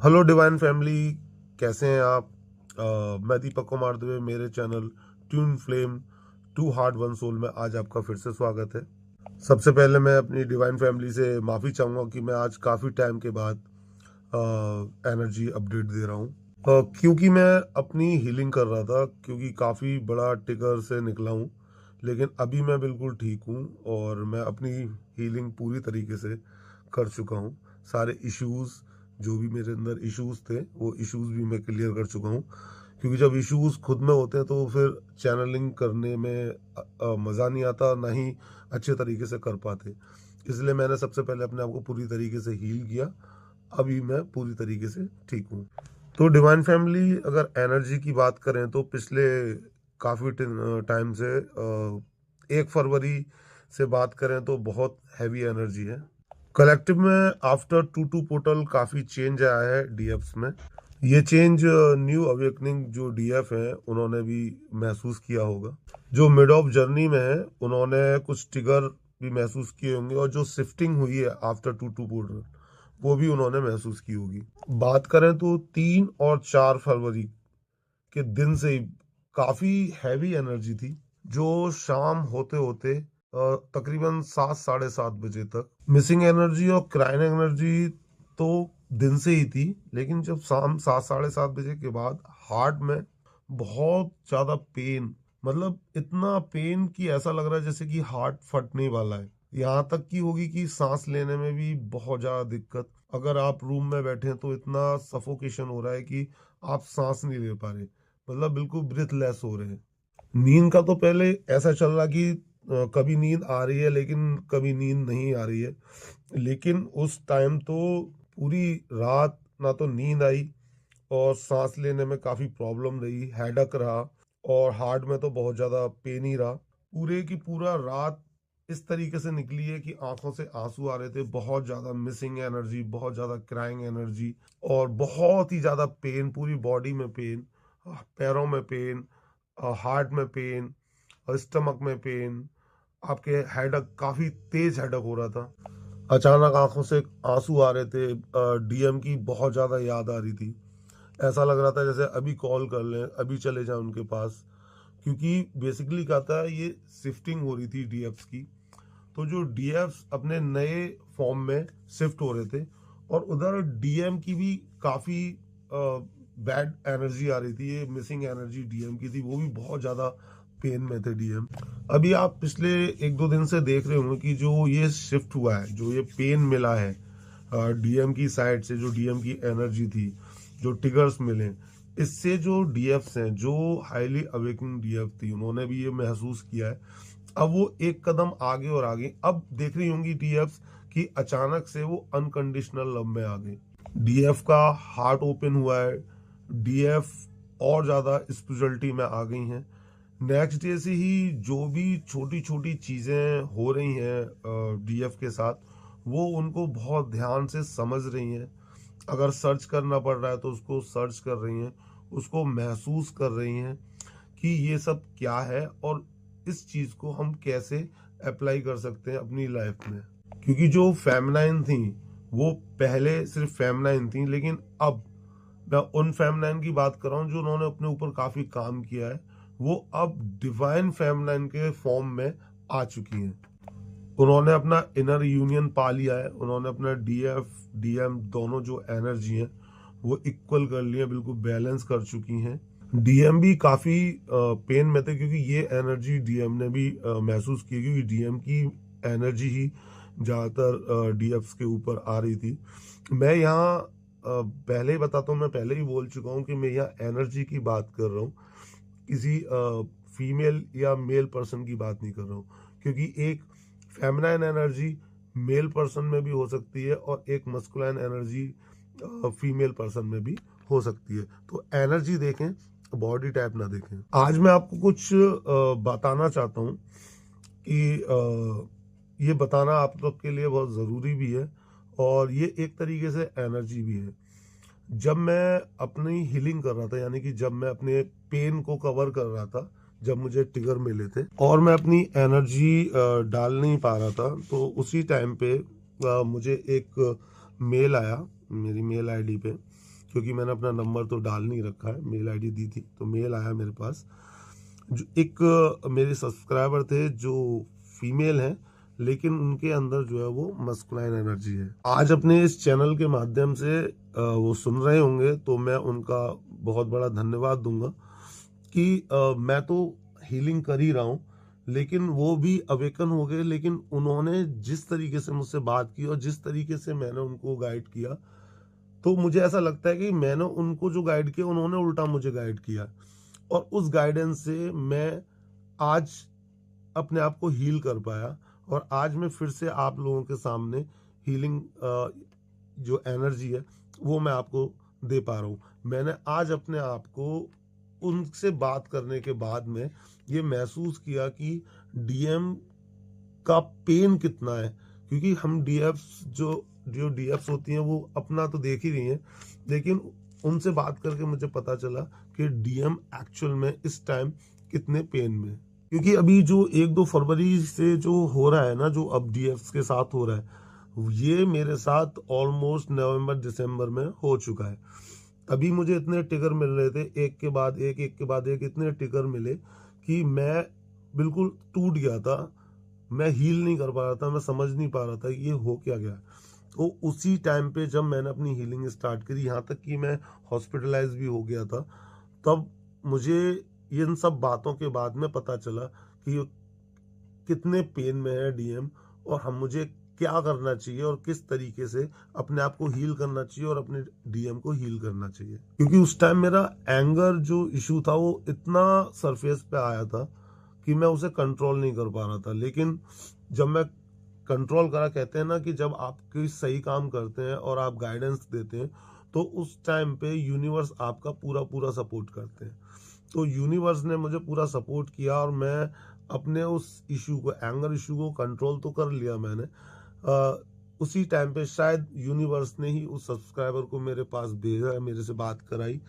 Hello divine family, कैसे हैं आप? मैं दीपक कुमार दुबे, मेरे channel twin flame two heart one soul में आज आपका फिर से स्वागत है। सबसे पहले मैं अपनी डिवाइन फैमिली से माफ़ी चाहूँगा कि मैं आज काफ़ी टाइम के बाद एनर्जी अपडेट दे रहा हूँ, क्योंकि मैं अपनी हीलिंग कर रहा था, क्योंकि काफ़ी बड़ा टिगर से निकला हूँ। लेकिन अभी मैं बिल्कुल ठीक हूँ और मैं अपनी हीलिंग पूरी तरीके से कर चुका हूँ। सारे इश्यूज़, जो भी मेरे अंदर इश्यूज़ थे, वो इश्यूज़ भी मैं क्लियर कर चुका हूँ। क्योंकि जब इश्यूज़ खुद में होते हैं तो फिर चैनलिंग करने में मज़ा नहीं आता, ना ही अच्छे तरीके से कर पाते। इसलिए मैंने सबसे पहले अपने आप को पूरी तरीके से हील किया। अभी मैं पूरी तरीके से ठीक हूँ। तो डिवाइन फैमिली, अगर एनर्जी की बात करें तो पिछले काफ़ी टाइम से 1 फरवरी से बात करें तो बहुत हैवी एनर्जी है कलेक्टिव में। आफ्टर टू टू पोर्टल काफ़ी चेंज आया है डीएफ्स में। ये चेंज न्यू अवेकनिंग जो डीएफ हैं उन्होंने भी महसूस किया होगा। जो मिड ऑफ जर्नी में है उन्होंने कुछ ट्रिगर भी महसूस किए होंगे, और जो शिफ्टिंग हुई है आफ्टर टू टू पोर्टल वो भी उन्होंने महसूस की होगी। बात करें तो 3 और 4 फरवरी के दिन से ही काफी हैवी एनर्जी थी, जो शाम होते होते तकरीबन 7 साढ़े 7 बजे तक मिसिंग एनर्जी और क्राइम एनर्जी तो दिन से ही थी। लेकिन जब शाम 7 साढ़े 7 बजे के बाद हार्ट में बहुत ज्यादा पेन, मतलब इतना पेन कि ऐसा लग रहा है जैसे कि हार्ट फटने वाला है। यहाँ तक की होगी कि सांस लेने में भी बहुत ज्यादा दिक्कत। अगर आप रूम में बैठे हैं तो इतना सफोकेशन हो रहा है कि आप सांस नहीं ले पा रहे, मतलब बिल्कुल ब्रीथलेस हो रहे हैं। नींद का तो पहले ऐसा चल रहा कि कभी नींद आ रही है लेकिन कभी नींद नहीं आ रही है। लेकिन उस टाइम तो पूरी रात ना तो नींद आई, और सांस लेने में काफी प्रॉब्लम रही, हेडक रहा, और हार्ट में तो बहुत ज्यादा पेन ही रहा। पूरे की पूरा रात इस तरीके से निकली है कि आंखों से आंसू आ रहे थे, बहुत ज्यादा मिसिंग एनर्जी, बहुत ज्यादा क्राइंग एनर्जी, और बहुत ही ज्यादा पेन, पूरी बॉडी में पेन, पैरों में पेन, हार्ट में पेन, और स्टमक में पेन। आपके हेडक, काफी तेज हेडक हो रहा था। अचानक आंखों से आंसू आ रहे थे, डीएम की बहुत ज्यादा याद आ रही थी। ऐसा लग रहा था जैसे अभी कॉल कर लें, अभी चले जाएं उनके पास। क्योंकि बेसिकली क्या था, ये शिफ्टिंग हो रही थी डीएफ्स की। तो जो डीएफ्स अपने नए फॉर्म में शिफ्ट हो रहे थे, और उधर डीएम की भी काफी बैड एनर्जी आ रही थी। ये मिसिंग एनर्जी डीएम की थी, वो भी बहुत ज्यादा पेन में थे डीएम। अभी आप पिछले 1-2 दिन से देख रहे होंगे कि जो ये शिफ्ट हुआ है, जो ये पेन मिला है डीएम की साइड से, जो डीएम की एनर्जी थी, जो ट्रिगर्स मिले, इससे जो डीएफ्स हैं, जो हाईली अवेकनिंग डीएफ थी, उन्होंने भी ये महसूस किया है। अब वो एक कदम आगे और आगे, अब देख रही होंगी डीएफ्स कि अचानक से वो अनकंडीशनल लव में आ गए। डीएफ का हार्ट ओपन हुआ है, डीएफ और ज्यादा स्पिरिचुअलिटी में आ गई हैं। नेक्स्ट डे से ही जो भी छोटी छोटी चीजें हो रही हैं डीएफ के साथ, वो उनको बहुत ध्यान से समझ रही हैं। अगर सर्च करना पड़ रहा है तो उसको सर्च कर रही हैं, उसको महसूस कर रही हैं कि ये सब क्या है, और इस चीज को हम कैसे अप्लाई कर सकते हैं अपनी लाइफ में। क्योंकि जो फेमिनाइन थी वो पहले सिर्फ फेमिनाइन थी, लेकिन अब मैं उन फेमिनाइन की बात कर रहा हूँ जो उन्होंने अपने ऊपर काफी काम किया है। वो अब डिवाइन फेमिनाइन के फॉर्म में आ चुकी हैं। उन्होंने अपना इनर यूनियन पा लिया है। उन्होंने अपना डीएफ डीएम दोनों जो एनर्जी हैं वो इक्वल कर लिए, बिल्कुल बैलेंस कर चुकी हैं। डीएम भी काफी पेन में थे, क्योंकि ये एनर्जी डीएम ने भी महसूस की, क्योंकि डीएम की एनर्जी ही ज्यादातर डीएफ्स के ऊपर आ रही थी। मैं यहाँ पहले ही बताता हूँ, मैं पहले ही बोल चुका हूँ कि मैं यहाँ एनर्जी की बात कर रहा हूँ, किसी फीमेल या मेल पर्सन की बात नहीं कर रहा हूँ। क्योंकि एक फेमिनाइन एनर्जी मेल पर्सन में भी हो सकती है, और एक मस्कुलाइन एनर्जी फीमेल पर्सन में भी हो सकती है। तो एनर्जी देखें, बॉडी टाइप ना देखें। आज मैं आपको कुछ बताना चाहता हूँ कि ये बताना आप लोग के लिए बहुत ज़रूरी भी है, और ये एक तरीके से एनर्जी भी है। जब मैं अपनी हीलिंग कर रहा था, यानी कि जब मैं अपने पेन को कवर कर रहा था, जब मुझे ट्रिगर मिले थे और मैं अपनी एनर्जी डाल नहीं पा रहा था, तो उसी टाइम पे मुझे एक मेल आया मेरी मेल आईडी पे, क्योंकि मैंने अपना नंबर तो डाल नहीं रखा है, मेल आईडी दी थी तो मेल आया मेरे पास। जो एक मेरे सब्सक्राइबर थे जो फीमेल हैं, लेकिन उनके अंदर जो है वो मस्कुलाइन एनर्जी है। आज अपने इस चैनल के माध्यम से वो सुन रहे होंगे तो मैं उनका बहुत बड़ा धन्यवाद दूंगा कि मैं तो हीलिंग कर ही रहा हूँ, लेकिन वो भी अवेकन हो गए। लेकिन उन्होंने जिस तरीके से मुझसे बात की और जिस तरीके से मैंने उनको गाइड किया, तो मुझे ऐसा लगता है कि मैंने उनको जो गाइड किया उन्होंने उल्टा मुझे गाइड किया, और उस गाइडेंस से मैं आज अपने आप को हील कर पाया। और आज मैं फिर से आप लोगों के सामने हीलिंग जो एनर्जी है वो मैं आपको दे पा रहा हूँ। मैंने आज अपने आप को उनसे बात करने के बाद में ये महसूस किया कि डीएम का पेन कितना है, क्योंकि हम जो डीएफ्स होती हैं वो अपना तो देख ही रही हैं, लेकिन उनसे बात करके मुझे पता चला कि डीएम एक्चुअल में इस टाइम कितने पेन में है। क्योंकि अभी जो 1-2 फरवरी से जो हो रहा है ना, जो अब डीएफ्स के साथ हो रहा है, ये मेरे साथ ऑलमोस्ट नवंबर दिसंबर में हो चुका है। तभी मुझे इतने टिगर मिल रहे थे, एक के बाद एक इतने टिगर मिले कि मैं बिल्कुल टूट गया था। मैं हील नहीं कर पा रहा था, मैं समझ नहीं पा रहा था ये हो क्या गया। तो उसी टाइम पे जब मैंने अपनी हीलिंग स्टार्ट करी, यहाँ तक कि मैं हॉस्पिटलाइज भी हो गया था, तब मुझे इन सब बातों के बाद में पता चला कि कितने पेन में है डीएम, और हम मुझे क्या करना चाहिए और किस तरीके से अपने आप को हील करना चाहिए और अपने डीएम को हील करना चाहिए। क्योंकि उस टाइम मेरा एंगर जो इशू था वो इतना सरफेस पे आया था कि मैं उसे कंट्रोल नहीं कर पा रहा था। लेकिन जब मैं कंट्रोल करा, कहते हैं ना कि जब आप कोई सही काम करते हैं और आप गाइडेंस देते हैं तो उस टाइम पे यूनिवर्स आपका पूरा पूरा सपोर्ट करते हैं। तो यूनिवर्स ने मुझे पूरा सपोर्ट किया और मैं अपने उस इशू को, एंगर इशू को कंट्रोल तो कर लिया मैंने। उसी टाइम पे शायद यूनिवर्स ने ही उस सब्सक्राइबर को मेरे पास भेजा, मेरे से बात कराई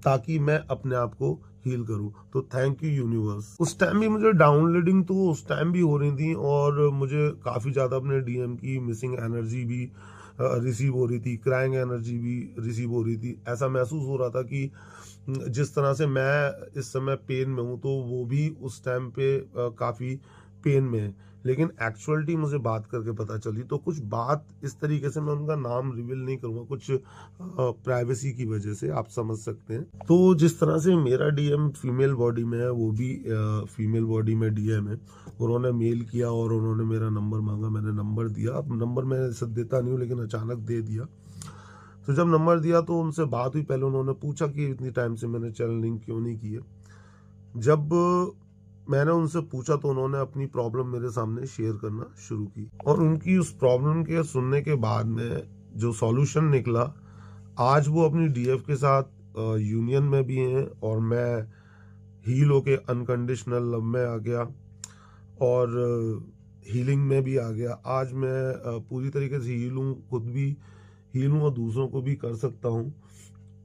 ताकि मैं अपने आप को हील करूं। तो थैंक यू यूनिवर्स। उस टाइम भी मुझे डाउनलोडिंग तो उस टाइम भी हो रही थी, और मुझे काफी ज्यादा अपने डीएम की मिसिंग एनर्जी भी रिसीव हो रही थी, क्राइंग एनर्जी भी रिसीव हो रही थी। ऐसा महसूस हो रहा था कि जिस तरह से मैं इस समय पेन में हूं, तो वो भी उस टाइम पे काफी पेन में है। लेकिन एक्चुअलिटी मुझे बात करके पता चली, तो कुछ बात इस तरीके से, मैं उनका नाम रिवील नहीं करूंगा, कुछ प्राइवेसी की वजह से, आप समझ सकते हैं। तो जिस तरह से मेरा डीएम फीमेल बॉडी में है, वो भी फीमेल बॉडी में डीएम है। उन्होंने मेल किया और उन्होंने मेरा नंबर मांगा, मैंने नंबर दिया। अब नंबर मैं ऐसा देता नहीं हूँ, लेकिन अचानक दे दिया। तो जब नंबर दिया तो उनसे बात हुई। पहले उन्होंने पूछा कि इतनी टाइम से मैंने चैनल लिंक क्यों नहीं की है। जब मैंने उनसे पूछा तो उन्होंने अपनी प्रॉब्लम मेरे सामने शेयर करना शुरू की, और उनकी उस प्रॉब्लम के सुनने के बाद में जो सॉल्यूशन निकला, आज वो अपनी डीएफ के साथ यूनियन में भी हैं, और मैं हील होके अनकंडीशनल लव में आ गया और हीलिंग में भी आ गया। आज मैं पूरी तरीके से हील हूँ, खुद भी हील हूँ और दूसरों को भी कर सकता हूँ।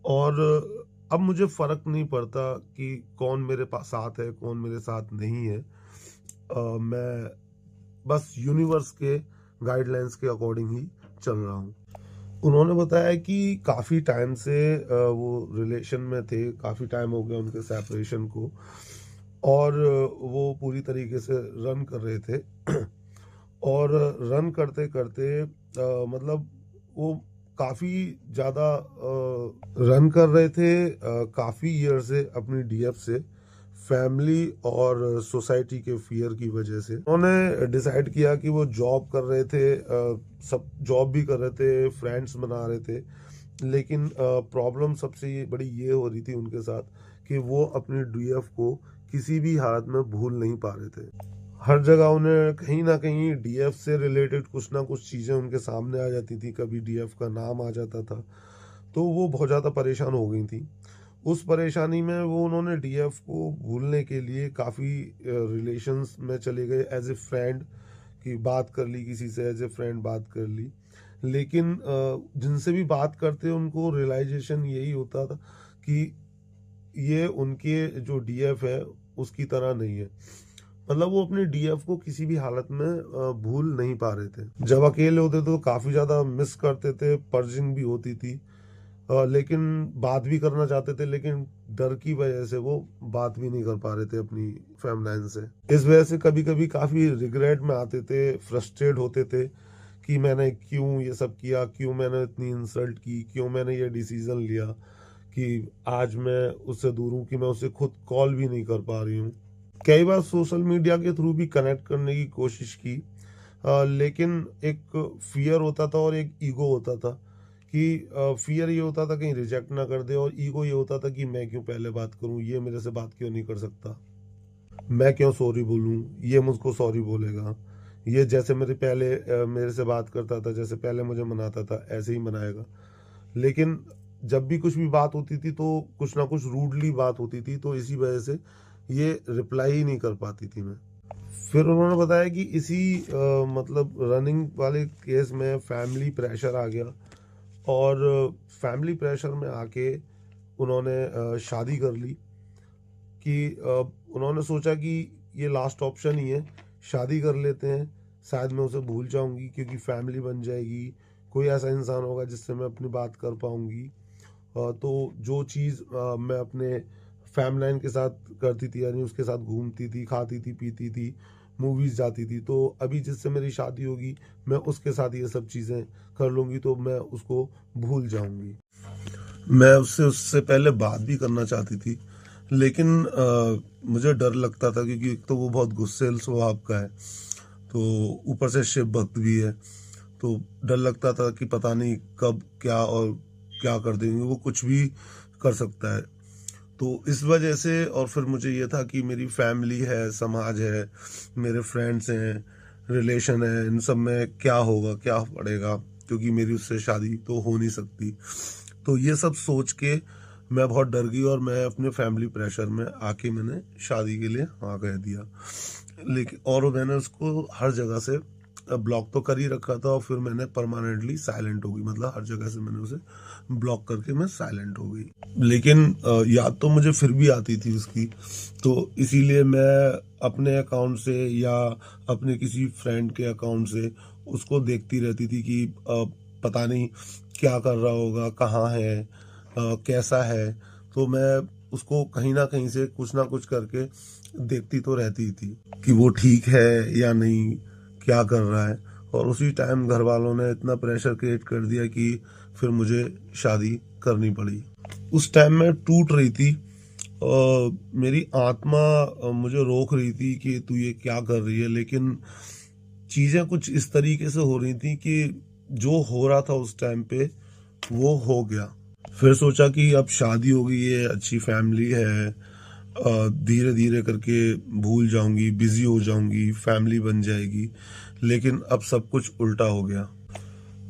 और अब मुझे फर्क नहीं पड़ता कि कौन मेरे पास साथ है, कौन मेरे साथ नहीं है। मैं बस यूनिवर्स के गाइडलाइंस के अकॉर्डिंग ही चल रहा हूँ। उन्होंने बताया कि काफ़ी टाइम से वो रिलेशन में थे, काफ़ी टाइम हो गया उनके सेपरेशन को, और वो पूरी तरीके से रन कर रहे थे। और रन करते करते मतलब वो काफ़ी ज़्यादा रन कर रहे थे काफ़ी ईयर से अपनी डीएफ से, फैमिली और सोसाइटी के फियर की वजह से। उन्होंने डिसाइड किया कि वो जॉब कर रहे थे, सब जॉब भी कर रहे थे, फ्रेंड्स बना रहे थे, लेकिन प्रॉब्लम सबसे बड़ी ये हो रही थी उनके साथ कि वो अपनी डीएफ को किसी भी हालत में भूल नहीं पा रहे थे। हर जगह उन्हें कहीं ना कहीं डीएफ से रिलेटेड कुछ ना कुछ चीज़ें उनके सामने आ जाती थी, कभी डीएफ का नाम आ जाता था, तो वो बहुत ज़्यादा परेशान हो गई थी। उस परेशानी में वो उन्होंने डीएफ को भूलने के लिए काफ़ी रिलेशंस में चले गए, एज ए फ्रेंड की बात कर ली, किसी से एज ए फ्रेंड बात कर ली। लेकिन जिनसे भी बात करते उनको रियलाइजेशन यही होता था कि ये उनके जो डीएफ है उसकी तरह नहीं है। मतलब वो अपने डीएफ को किसी भी हालत में भूल नहीं पा रहे थे। जब अकेले होते थे तो काफ़ी ज़्यादा मिस करते थे, पर्जिंग भी होती थी। लेकिन बात भी करना चाहते थे, लेकिन डर की वजह से वो बात भी नहीं कर पा रहे थे अपनी फैमिली से। इस वजह से कभी कभी काफ़ी रिग्रेट में आते थे, फ्रस्ट्रेट होते थे कि मैंने क्यों ये सब किया, क्यों मैंने इतनी इंसल्ट की, क्यों मैंने ये डिसीज़न लिया कि आज मैं उससे दूर हूँ, कि मैं उससे खुद कॉल भी नहीं कर पा रही हूँ। कई बार सोशल मीडिया के थ्रू भी कनेक्ट करने की कोशिश की, लेकिन एक फियर होता था और एक ईगो होता था कि फियर ये होता था कहीं रिजेक्ट ना कर दे, और ईगो ये होता था कि मैं क्यों पहले बात करूं, ये मेरे से बात क्यों नहीं कर सकता, मैं क्यों सॉरी बोलूं, ये मुझको सॉरी बोलेगा, ये जैसे मेरे से बात करता था, जैसे पहले मुझे मनाता था, ऐसे ही मनाएगा। लेकिन जब भी कुछ भी बात होती थी तो कुछ ना कुछ रूडली बात होती थी, तो इसी वजह से ये रिप्लाई ही नहीं कर पाती थी मैं। फिर उन्होंने बताया कि इसी मतलब रनिंग वाले केस में फैमिली प्रेशर आ गया, और फैमिली प्रेशर में आके उन्होंने शादी कर ली। कि उन्होंने सोचा कि ये लास्ट ऑप्शन ही है, शादी कर लेते हैं, शायद मैं उसे भूल जाऊंगी क्योंकि फैमिली बन जाएगी, कोई ऐसा इंसान होगा जिससे मैं अपनी बात कर पाऊंगी। तो जो चीज़ मैं अपने फैमिली के साथ करती थी, यानी उसके साथ घूमती थी, खाती थी, पीती थी, मूवीज़ जाती थी, तो अभी जिससे मेरी शादी होगी मैं उसके साथ ये सब चीज़ें कर लूँगी, तो मैं उसको भूल जाऊंगी। मैं उससे उससे पहले बात भी करना चाहती थी, लेकिन मुझे डर लगता था क्योंकि एक तो वो बहुत गुस्सैल स्वभाव का है, तो ऊपर से शिव भक्त भी है, तो डर लगता था कि पता नहीं कब क्या और क्या कर देंगे, वो कुछ भी कर सकता है। तो इस वजह से, और फिर मुझे ये था कि मेरी फैमिली है, समाज है, मेरे फ्रेंड्स हैं, रिलेशन है, इन सब में क्या होगा, क्या पड़ेगा, क्योंकि मेरी उससे शादी तो हो नहीं सकती। तो ये सब सोच के मैं बहुत डर गई, और मैं अपने फैमिली प्रेशर में आके मैंने शादी के लिए हाँ कह दिया। लेकिन और मैंने उसको हर जगह से ब्लॉक तो कर ही रखा था, और फिर मैंने परमानेंटली साइलेंट हो गई, मतलब हर जगह से मैंने उसे ब्लॉक करके मैं साइलेंट हो गई। लेकिन याद तो मुझे फिर भी आती थी उसकी, तो इसीलिए मैं अपने अकाउंट से या अपने किसी फ्रेंड के अकाउंट से उसको देखती रहती थी कि पता नहीं क्या कर रहा होगा, कहाँ है, कैसा है। तो मैं उसको कहीं ना कहीं से कुछ ना कुछ करके देखती तो रहती थी कि वो ठीक है या नहीं, क्या कर रहा है। और उसी टाइम घर वालों ने इतना प्रेशर क्रिएट कर दिया कि फिर मुझे शादी करनी पड़ी। उस टाइम मैं टूट रही थी, मेरी आत्मा मुझे रोक रही थी कि तू ये क्या कर रही है, लेकिन चीज़ें कुछ इस तरीके से हो रही थी कि जो हो रहा था उस टाइम पे वो हो गया। फिर सोचा कि अब शादी हो गई है, अच्छी फैमिली है, धीरे धीरे करके भूल जाऊंगी, बिजी हो जाऊंगी, फैमिली बन जाएगी। लेकिन अब सब कुछ उल्टा हो गया,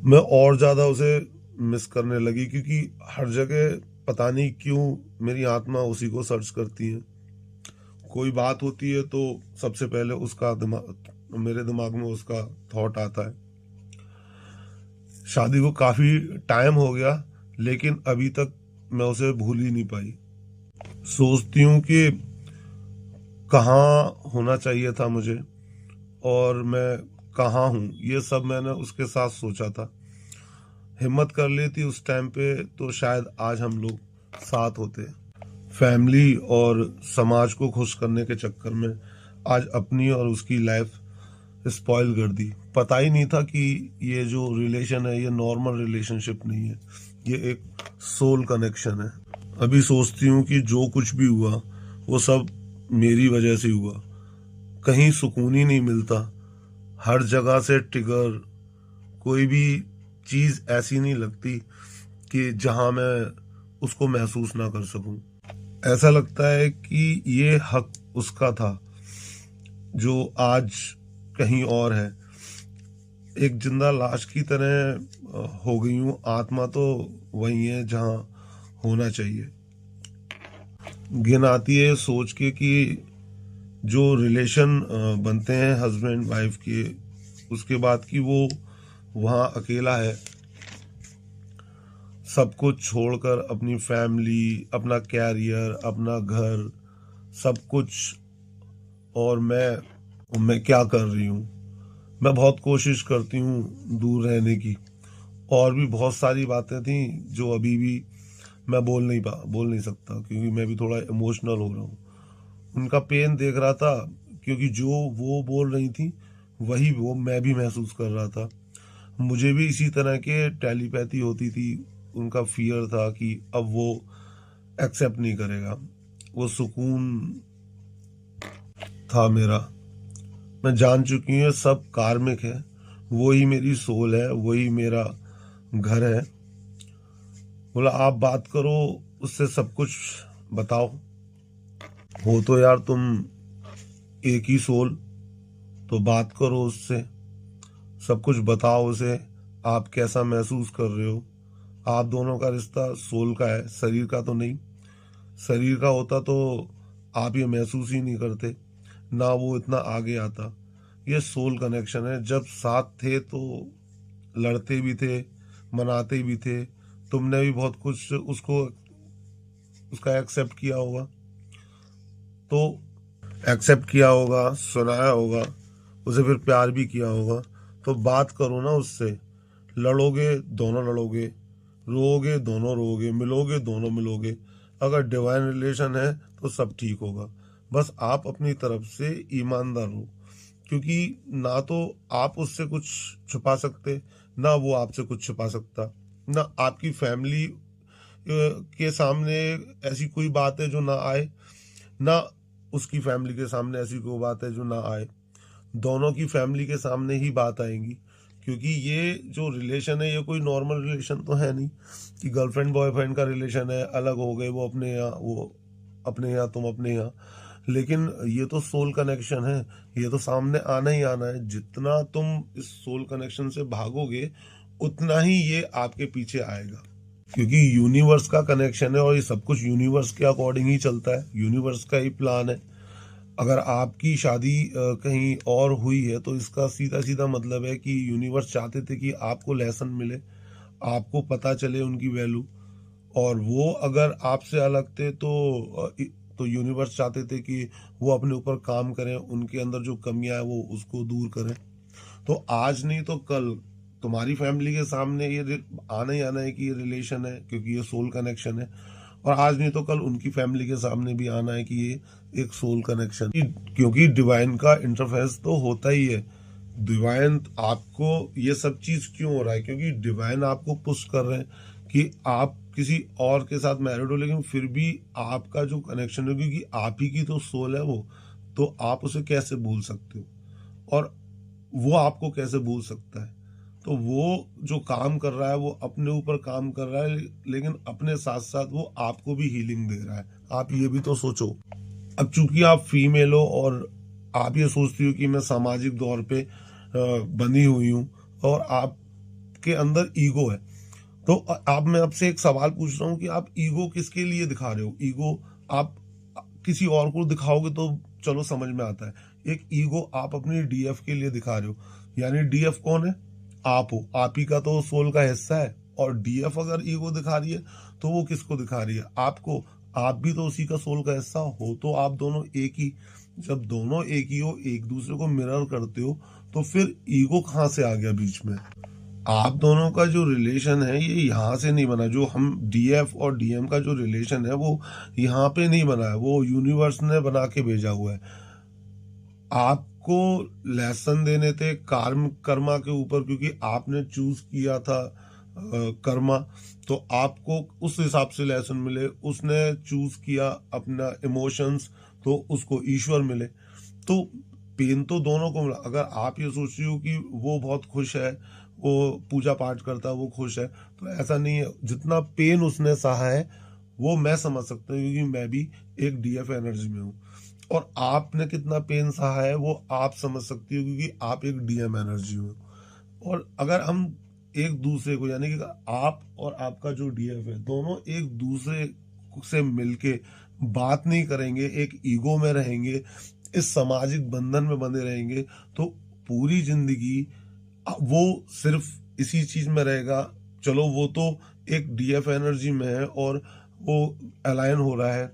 मैं और ज़्यादा उसे मिस करने लगी, क्योंकि हर जगह पता नहीं क्यों मेरी आत्मा उसी को सर्च करती है। कोई बात होती है तो सबसे पहले उसका दिमाग, मेरे दिमाग में उसका थॉट आता है। शादी को काफ़ी टाइम हो गया, लेकिन अभी तक मैं उसे भूल ही नहीं पाई। सोचती हूँ कि कहाँ होना चाहिए था मुझे, और मैं कहाँ हूँ, ये सब मैंने उसके साथ सोचा था। हिम्मत कर लेती उस टाइम पे तो शायद आज हम लोग साथ होते। फैमिली और समाज को खुश करने के चक्कर में आज अपनी और उसकी लाइफ स्पॉइल कर दी। पता ही नहीं था कि ये जो रिलेशन है ये नॉर्मल रिलेशनशिप नहीं है, ये एक सोल कनेक्शन है। अभी सोचती हूँ कि जो कुछ भी हुआ वो सब मेरी वजह से हुआ। कहीं सुकून ही नहीं मिलता, हर जगह से ट्रिगर, कोई भी चीज़ ऐसी नहीं लगती कि जहां मैं उसको महसूस ना कर सकूं। ऐसा लगता है कि ये हक उसका था जो आज कहीं और है। एक जिंदा लाश की तरह हो गई हूँ, आत्मा तो वही है जहाँ होना चाहिए। घिन आती है सोच के कि जो रिलेशन बनते हैं हस्बैंड वाइफ के, उसके बाद कि वो वहाँ अकेला है, सब कुछ छोड़कर, अपनी फैमिली, अपना कैरियर, अपना घर, सब कुछ। और मैं क्या कर रही हूँ। मैं बहुत कोशिश करती हूँ दूर रहने की, और भी बहुत सारी बातें थी जो अभी भी मैं बोल नहीं सकता, क्योंकि मैं भी थोड़ा इमोशनल हो रहा हूँ। उनका पेन देख रहा था, क्योंकि जो वो बोल रही थी वही वो मैं भी महसूस कर रहा था। मुझे भी इसी तरह के टेलीपैथी होती थी। उनका फियर था कि अब वो एक्सेप्ट नहीं करेगा। वो सुकून था मेरा। मैं जान चुकी हूँ सब कार्मिक है, वो ही मेरी सोल है, वही मेरा घर है। बोला आप बात करो उससे, सब कुछ बताओ। हो तो यार तुम एक ही सोल, तो बात करो उससे, सब कुछ बताओ उसे। आप कैसा महसूस कर रहे हो? आप दोनों का रिश्ता सोल का है, शरीर का तो नहीं। शरीर का होता तो आप ये महसूस ही नहीं करते, ना वो इतना आगे आता। ये सोल कनेक्शन है। जब साथ थे तो लड़ते भी थे, मनाते भी थे। तुमने भी बहुत कुछ उसको उसका एक्सेप्ट किया होगा, तो एक्सेप्ट किया होगा, सुनाया होगा उसे, फिर प्यार भी किया होगा। तो बात करो ना उससे। लड़ोगे दोनों लड़ोगे, रोओगे दोनों रोओगे, मिलोगे दोनों मिलोगे। अगर डिवाइन रिलेशन है तो सब ठीक होगा। बस आप अपनी तरफ से ईमानदार हो, क्योंकि ना तो आप उससे कुछ छुपा सकते, ना वो आपसे कुछ छुपा सकता। ना आपकी फैमिली के सामने ऐसी कोई बात है जो ना आए, ना उसकी फैमिली के सामने ऐसी कोई बात है जो ना आए। दोनों की फैमिली के सामने ही बात आएंगी, क्योंकि ये जो रिलेशन है ये कोई नॉर्मल रिलेशन तो है नहीं कि गर्लफ्रेंड बॉयफ्रेंड का रिलेशन है, अलग हो गए, वो अपने यहाँ, वो अपने यहाँ, तुम अपने यहाँ। लेकिन ये तो सोल कनेक्शन है, ये तो सामने आना ही आना है। जितना तुम इस सोल कनेक्शन से भागोगे उतना ही ये आपके पीछे आएगा, क्योंकि यूनिवर्स का कनेक्शन है और ये सब कुछ यूनिवर्स के अकॉर्डिंग ही चलता है, यूनिवर्स का ही प्लान है। अगर आपकी शादी कहीं और हुई है तो इसका सीधा सीधा मतलब है कि यूनिवर्स चाहते थे कि आपको लेसन मिले, आपको पता चले उनकी वैल्यू। और वो अगर आपसे अलग थे तो यूनिवर्स चाहते थे कि वो अपने ऊपर काम करें, उनके अंदर जो कमियां है वो उसको दूर करें। तो आज नहीं तो कल तुम्हारी फैमिली के सामने आना ही आना है कि ये रिलेशन है, क्योंकि ये सोल कनेक्शन है। और आज नहीं तो कल उनकी फैमिली के सामने भी आना है कि ये एक सोल कनेक्शन, क्योंकि डिवाइन का इंटरफेरेंस तो होता ही है। डिवाइन आपको ये सब चीज क्यों हो रहा है? क्योंकि डिवाइन आपको पुश कर रहे हैं कि आप किसी और के साथ मैरिड हो, लेकिन फिर भी आपका जो कनेक्शन है, क्योंकि आप ही की तो सोल है वो, तो आप उसे कैसे भूल सकते हो? और वो आपको कैसे भूल सकता है? तो वो जो काम कर रहा है वो अपने ऊपर काम कर रहा है, लेकिन अपने साथ साथ वो आपको भी हीलिंग दे रहा है। आप ये भी तो सोचो। अब चूंकि आप फीमेल हो और आप ये सोचती हो कि मैं सामाजिक तौर पे बंधी हुई हूँ और आपके अंदर ईगो है, तो आप, मैं आपसे एक सवाल पूछ रहा हूँ कि आप ईगो किसके लिए दिखा रहे हो? ईगो आप किसी और को दिखाओगे तो चलो समझ में आता है। एक ईगो आप अपनी डीएफ के लिए दिखा रहे हो, यानी डीएफ कौन है? आप हो। आप ही का तो सोल का हिस्सा है। और डीएफ अगर ईगो दिखा रही है तो वो किसको दिखा रही है? आपको। आप भी तो उसी का सोल का हिस्सा हो, तो आप दोनों एक ही। जब दोनों एक ही हो, एक दूसरे को मिरर करते हो, तो फिर ईगो कहाँ से आ गया बीच में? आप दोनों का जो रिलेशन है ये यहाँ से नहीं बना। जो हम डीएफ और डीएम का जो रिलेशन है वो यहाँ पे नहीं बना है, वो यूनिवर्स ने बना के भेजा हुआ है। आपको लेसन देने थे कर्मा के ऊपर, क्योंकि आपने चूज किया था कर्मा, तो आपको उस हिसाब से लेसन मिले। उसने चूज किया अपना इमोशंस, तो उसको ईश्वर मिले। तो पेन तो दोनों को मिला। अगर आप ये सोच रही हो कि वो बहुत खुश है, वो पूजा पाठ करता है, वो खुश है, तो ऐसा नहीं है। जितना पेन उसने सहा है वो मैं समझ सकता हूँ, क्योंकि मैं भी एक डीएफ एनर्जी में हूँ। और आपने कितना पेन सहा है वो आप समझ सकती हो, क्योंकि आप एक डीएम एनर्जी हो। और अगर हम एक दूसरे को, यानी कि आप और आपका जो डीएफ है, दोनों एक दूसरे से मिलके बात नहीं करेंगे, एक ईगो में रहेंगे, इस सामाजिक बंधन में बंधे रहेंगे, तो पूरी जिंदगी वो सिर्फ इसी चीज में रहेगा। चलो वो तो एक डीएफ एनर्जी में है और वो अलाइन हो रहा है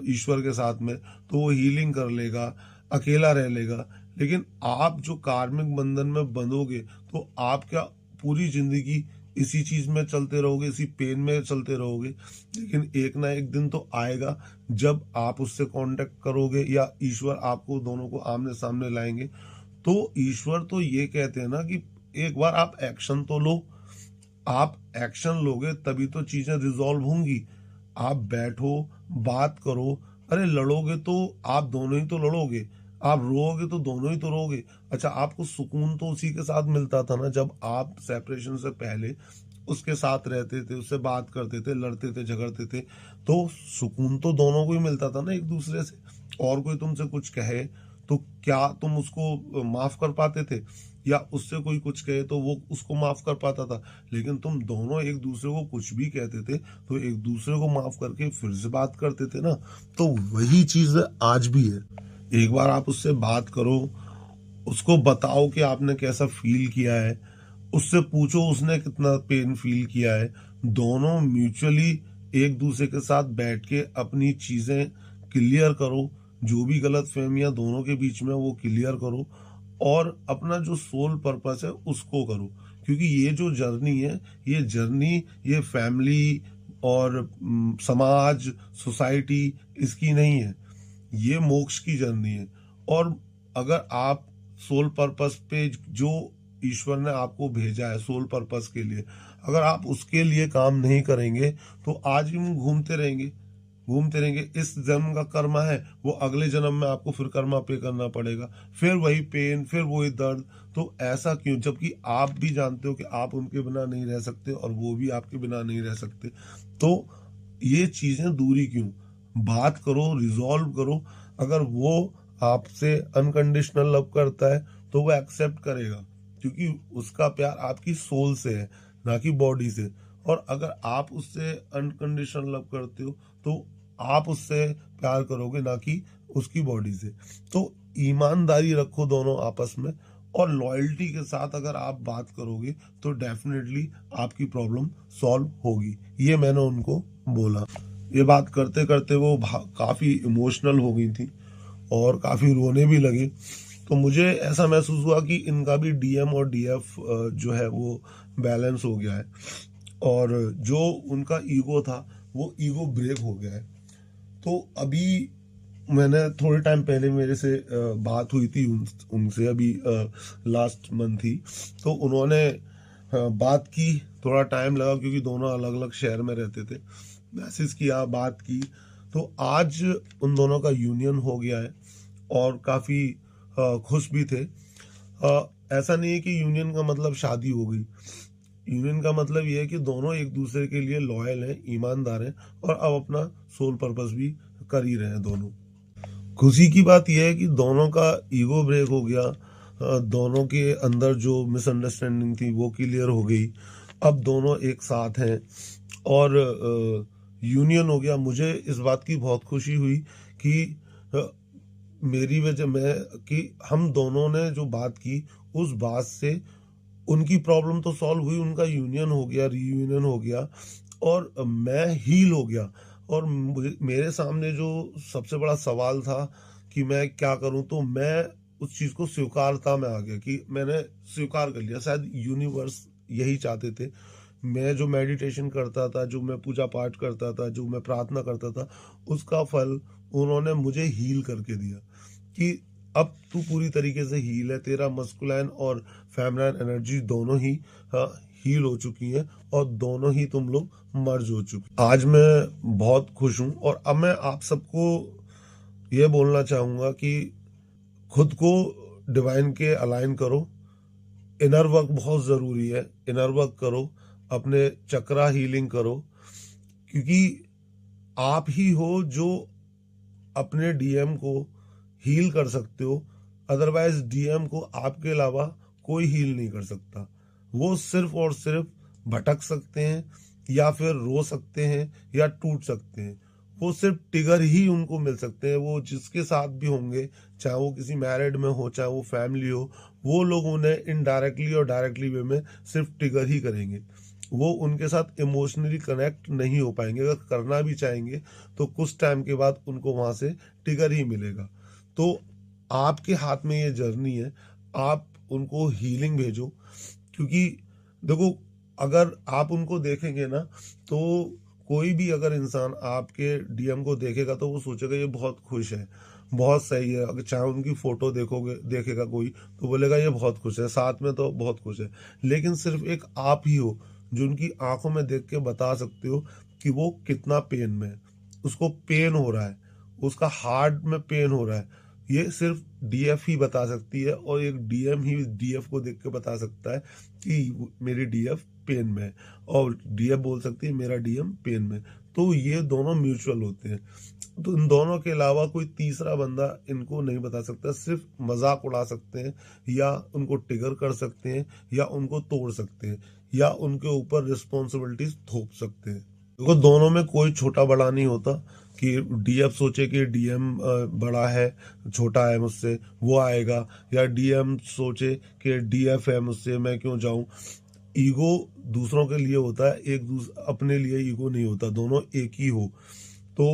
ईश्वर के साथ में, तो वो हीलिंग कर लेगा, अकेला रह लेगा। लेकिन आप जो कार्मिक बंधन में बंधोगे तो आप क्या पूरी जिंदगी इसी चीज में चलते रहोगे, इसी पेन में चलते रहोगे। लेकिन एक ना एक दिन तो आएगा जब आप उससे कांटेक्ट करोगे या ईश्वर आपको दोनों को आमने सामने लाएंगे। तो ईश्वर तो ये कहते हैं ना कि एक बार आप एक्शन तो लो। आप एक्शन लोगे तभी तो चीजें रिजॉल्व होंगी। आप बैठो, बात करो। अरे लड़ोगे तो आप दोनों ही तो लड़ोगे, आप रोओगे तो दोनों ही तो रोगे। अच्छा, आपको सुकून तो उसी के साथ मिलता था ना जब आप सेपरेशन से पहले उसके साथ रहते थे, उससे बात करते थे, लड़ते थे, झगड़ते थे। तो सुकून तो दोनों को ही मिलता था ना एक दूसरे से। और कोई तुमसे कुछ कहे तो क्या तुम उसको माफ कर पाते थे? या उससे कोई कुछ कहे तो वो उसको माफ कर पाता था? लेकिन तुम दोनों एक दूसरे को कुछ भी कहते थे तो एक दूसरे को माफ करके फिर से बात करते थे ना। तो वही चीज आज भी है। एक बार आप उससे बात करो, उसको बताओ कि आपने कैसा फील किया है, उससे पूछो उसने कितना पेन फील किया है। दोनों म्यूचुअली एक दूसरे के साथ बैठ के अपनी चीजें क्लियर करो। जो भी गलत फहमियां दोनों के बीच में वो क्लियर करो, और अपना जो सोल पर्पस है उसको करो। क्योंकि ये जो जर्नी है, ये जर्नी, ये फैमिली और समाज, सोसाइटी, इसकी नहीं है। ये मोक्ष की जर्नी है। और अगर आप सोल पर्पस पे, जो ईश्वर ने आपको भेजा है सोल पर्पस के लिए, अगर आप उसके लिए काम नहीं करेंगे तो आज भी हम घूमते रहेंगे, घूमते रहेंगे। इस जन्म का कर्मा है, वो अगले जन्म में आपको फिर कर्मा पे करना पड़ेगा, फिर वही पेन, फिर वही दर्द। तो ऐसा क्यों, जबकि आप भी जानते हो कि आप उनके बिना नहीं रह सकते और वो भी आपके बिना नहीं रह सकते। तो ये चीजें दूरी क्यों? बात करो, रिजॉल्व करो। अगर वो आपसे अनकंडीशनल लव करता है तो वो एक्सेप्ट करेगा, क्योंकि उसका प्यार आपकी सोल से है, ना कि बॉडी से। और अगर आप उससे अनकंडीशनल लव करते हो तो आप उससे प्यार करोगे, ना कि उसकी बॉडी से। तो ईमानदारी रखो दोनों आपस में, और लॉयल्टी के साथ अगर आप बात करोगे तो डेफिनेटली आपकी प्रॉब्लम सॉल्व होगी। ये मैंने उनको बोला। ये बात करते करते वो काफी इमोशनल हो गई थी और काफी रोने भी लगी। तो मुझे ऐसा महसूस हुआ कि इनका भी डीएम और डीएफ जो है वो बैलेंस हो गया है, और जो उनका ईगो था वो ईगो ब्रेक हो गया है। तो अभी मैंने थोड़े टाइम पहले मेरे से बात हुई थी उनसे, अभी लास्ट मंथ ही। तो उन्होंने बात की, थोड़ा टाइम लगा क्योंकि दोनों अलग अलग शहर में रहते थे। मैसेज किया, बात की, तो आज उन दोनों का यूनियन हो गया है और काफी खुश भी थे। ऐसा नहीं है कि यूनियन का मतलब शादी हो गई। यूनियन का मतलब ये है कि दोनों एक दूसरे के लिए लॉयल हैं, ईमानदार हैं, और अब अपना सोल पर्पस भी कर ही रहे हैं दोनों। खुशी की बात यह है कि दोनों का ईगो ब्रेक हो गया। दोनों के अंदर जो मिसअंडरस्टैंडिंग थी वो क्लियर हो गई। अब दोनों एक साथ हैं और यूनियन हो गया। मुझे इस बात की बहुत खुशी हुई कि अ, मेरी वजह में, कि हम दोनों ने जो बात की उस बात से उनकी प्रॉब्लम तो सॉल्व हुई, उनका यूनियन हो गया, रीयूनियन हो गया, और मैं हील हो गया। और मेरे सामने जो सबसे बड़ा सवाल था कि मैं क्या करूं, तो मैं उस चीज को स्वीकारता में आ गया कि मैंने स्वीकार कर लिया। शायद यूनिवर्स यही चाहते थे। मैं जो मेडिटेशन करता था, जो मैं पूजा पाठ करता था, जो मैं प्रार्थना करता था, उसका फल उन्होंने मुझे हील करके दिया कि अब तू पूरी तरीके से हील है। तेरा मस्कुलाइन और फेमिनाइन एनर्जी दोनों ही हील हो चुकी है, और दोनों ही तुम लोग मर्ज हो चुके। आज मैं बहुत खुश हूं, और अब मैं आप सबको ये बोलना चाहूंगा कि खुद को डिवाइन के अलाइन करो। इनर वर्क बहुत जरूरी है, इनर वर्क करो, अपने चक्रा हीलिंग करो, क्योंकि आप ही हो जो अपने डीएम को हील कर सकते हो। अदरवाइज डीएम को आपके अलावा कोई हील नहीं कर सकता। वो सिर्फ और सिर्फ भटक सकते हैं, या फिर रो सकते हैं, या टूट सकते हैं। वो सिर्फ टिगर ही उनको मिल सकते हैं। वो जिसके साथ भी होंगे, चाहे वो किसी मैरिड में हो, चाहे वो फैमिली हो, वो लोग उन्हें इनडायरेक्टली और डायरेक्टली वे में सिर्फ टिगर ही करेंगे। वो उनके साथ इमोशनली कनेक्ट नहीं हो पाएंगे। अगर करना भी चाहेंगे तो कुछ टाइम के बाद उनको वहां से टिगर ही मिलेगा। तो आपके हाथ में ये जर्नी है, आप उनको हीलिंग भेजो। क्योंकि देखो, अगर आप उनको देखेंगे ना, तो कोई भी अगर इंसान आपके डीएम को देखेगा तो वो सोचेगा ये बहुत खुश है, बहुत सही है। अगर चाहे उनकी फोटो देखेगा कोई, तो बोलेगा ये बहुत खुश है, साथ में तो बहुत खुश है। लेकिन सिर्फ एक आप ही हो जो उनकी आंखों में देख के बता सकते हो कि वो कितना पेन में है, उसको पेन हो रहा है, उसका हार्ट में पेन हो रहा है। ये सिर्फ डीएफ ही बता सकती है, और एक डीएम ही डीएफ को देख के बता सकता है कि मेरी डीएफ पेन में है, और डीएफ बोल सकती है मेरा डीएम पेन में। तो ये दोनों म्यूचुअल होते हैं। तो इन दोनों के अलावा कोई तीसरा बंदा इनको नहीं बता सकता। सिर्फ मजाक उड़ा सकते हैं, या उनको ट्रिगर कर सकते हैं, या उनको तोड़ सकते हैं, या उनके ऊपर रिस्पॉन्सिबिलिटीज थोप सकते हैं। देखो, दोनों में कोई छोटा बड़ा नहीं होता कि डीएफ सोचे कि डीएम बड़ा है, छोटा है मुझसे, वो आएगा, या डीएम सोचे कि डीएफ है मुझसे, मैं क्यों जाऊं। ईगो दूसरों के लिए होता है, अपने लिए ईगो नहीं होता, दोनों एक ही हो। तो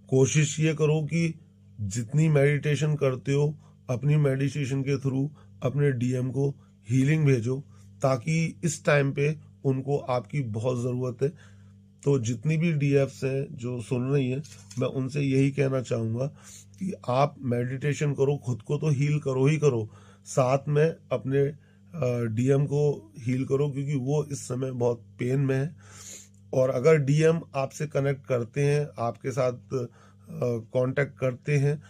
कोशिश ये करो कि जितनी मेडिटेशन करते हो, अपनी मेडिटेशन के थ्रू अपने डीएम को हीलिंग भेजो, ताकि इस टाइम पे उनको आपकी बहुत ज़रूरत है। तो जितनी भी डीएफ्स हैं जो सुन रही हैं, मैं उनसे यही कहना चाहूँगा कि आप मेडिटेशन करो, खुद को तो हील करो ही करो, साथ में अपने डीएम को हील करो, क्योंकि वो इस समय बहुत पेन में है। और अगर डीएम आपसे कनेक्ट करते हैं, आपके साथ कांटेक्ट करते हैं,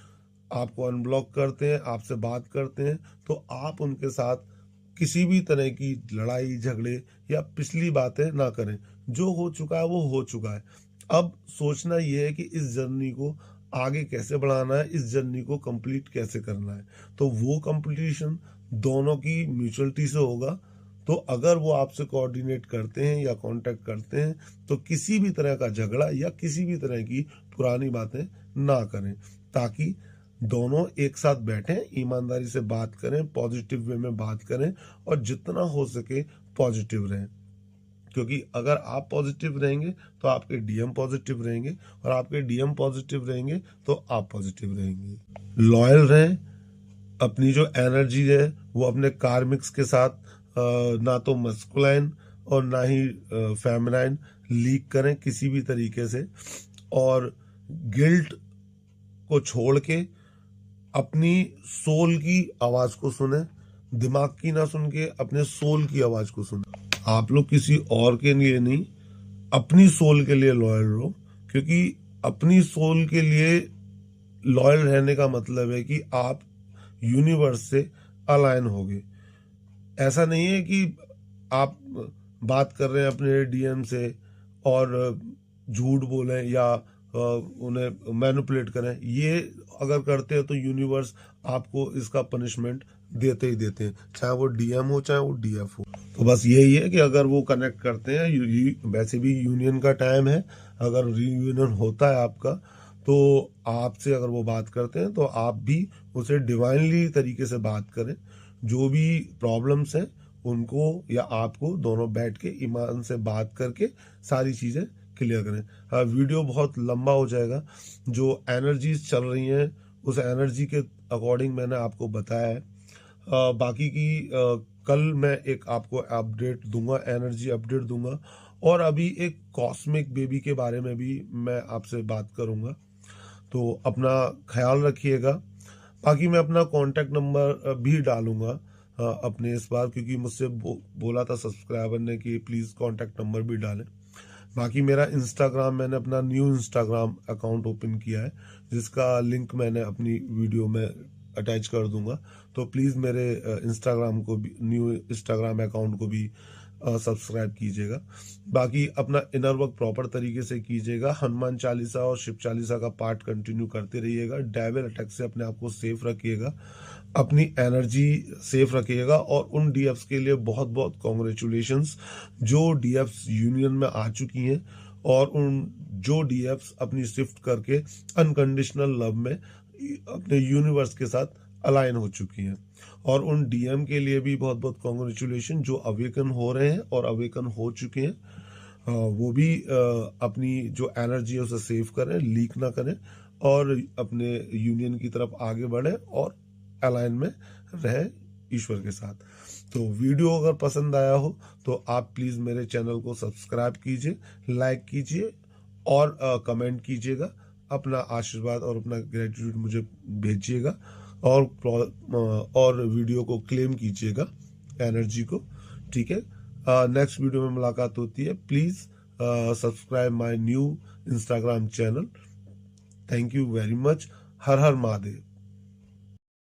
आपको अनब्लॉक करते हैं, आपसे बात करते हैं, तो आप उनके साथ किसी भी तरह की लड़ाई झगड़े या पिछली बातें ना करें। जो हो चुका है वो हो चुका है। अब सोचना ये है कि इस जर्नी को आगे कैसे बढ़ाना है, इस जर्नी को कंप्लीट कैसे करना है। तो वो कंप्लीशन दोनों की म्यूचुअलिटी से होगा। तो अगर वो आपसे कोऑर्डिनेट करते हैं या कांटेक्ट करते हैं, तो किसी भी तरह का झगड़ा या किसी भी तरह की पुरानी बातें ना करें, ताकि दोनों एक साथ बैठें, ईमानदारी से बात करें, पॉजिटिव वे में बात करें, और जितना हो सके पॉजिटिव रहें। क्योंकि अगर आप पॉजिटिव रहेंगे तो आपके डीएम पॉजिटिव रहेंगे, और आपके डीएम पॉजिटिव रहेंगे तो आप पॉजिटिव रहेंगे। लॉयल रहें। अपनी जो एनर्जी है वो अपने कार्मिक्स के साथ ना तो मस्कुलाइन और ना ही फेमिनाइन लीक करें किसी भी तरीके से। और गिल्ट को छोड़ के अपनी सोल की आवाज को सुने, दिमाग की ना सुन के अपने सोल की आवाज को सुने। आप लोग किसी और के लिए नहीं, अपनी सोल के लिए लॉयल रहो, क्योंकि अपनी सोल के लिए लॉयल रहने का मतलब है कि आप यूनिवर्स से अलाइन होगे। ऐसा नहीं है कि आप बात कर रहे हैं अपने डीएम से और झूठ बोलें या उन्हें मैनिपुलेट करें। ये अगर करते हैं तो यूनिवर्स आपको इसका पनिशमेंट देते ही देते हैं, चाहे वो डीएम हो चाहे वो डीएफ हो। तो बस यही है कि अगर वो कनेक्ट करते हैं, वैसे भी यूनियन का टाइम है, अगर रीयूनियन होता है आपका, तो आपसे अगर वो बात करते हैं तो आप भी उसे डिवाइनली तरीके से बात करें। जो भी प्रॉब्लम्स हैं उनको या आपको दोनों बैठ के ईमान से बात करके सारी चीज़ें क्लियर करें। वीडियो बहुत लंबा हो जाएगा। जो एनर्जीज चल रही हैं उस एनर्जी के अकॉर्डिंग मैंने आपको बताया है। बाकी की कल मैं एक आपको अपडेट दूंगा, एनर्जी अपडेट दूंगा, और अभी एक कॉस्मिक बेबी के बारे में भी मैं आपसे बात करूंगा। तो अपना ख्याल रखिएगा। बाकी मैं अपना कांटेक्ट नंबर भी डालूंगा अपने इस बार, क्योंकि मुझसे बोला था सब्सक्राइबर ने कि प्लीज़ कांटेक्ट नंबर भी डालें। बाकी मेरा इंस्टाग्राम, मैंने अपना न्यू इंस्टाग्राम अकाउंट ओपन किया है, जिसका लिंक मैंने अपनी वीडियो में अटैच कर दूंगा। तो प्लीज़ मेरे इंस्टाग्राम को भी, न्यू इंस्टाग्राम अकाउंट को भी सब्सक्राइब कीजिएगा। बाकी अपना इनर वर्क प्रॉपर तरीके से कीजिएगा। हनुमान चालीसा और शिव चालीसा का पार्ट कंटिन्यू करते रहिएगा। डेविल अटैक से अपने आप को सेफ रखिएगा, अपनी एनर्जी सेफ रखिएगा। और उन डीएफ्स के लिए बहुत बहुत कॉन्ग्रेचुलेशंस जो डीएफ्स यूनियन में आ चुकी हैं, और उन जो डीएफ्स अपनी शिफ्ट करके अनकंडीशनल लव में अपने यूनिवर्स के साथ अलाइन हो चुकी हैं। और उन डीएम के लिए भी बहुत बहुत कॉन्ग्रेचुलेशन जो अवेकन हो रहे हैं और अवेकन हो चुके हैं। वो भी अपनी जो एनर्जी है उसे सेव करें, लीक ना करें, और अपने यूनियन की तरफ आगे बढ़े और अलाइन में रहे ईश्वर के साथ। तो वीडियो अगर पसंद आया हो तो आप प्लीज़ मेरे चैनल को सब्सक्राइब कीजिए, लाइक कीजिए और कमेंट कीजिएगा। अपना आशीर्वाद और अपना ग्रेटिट्यूड मुझे भेजिएगा और वीडियो को क्लेम कीजिएगा, एनर्जी को। ठीक है, नेक्स्ट वीडियो में मुलाकात होती है। Please subscribe my new Instagram channel. Thank you very much. Her her Mahadev.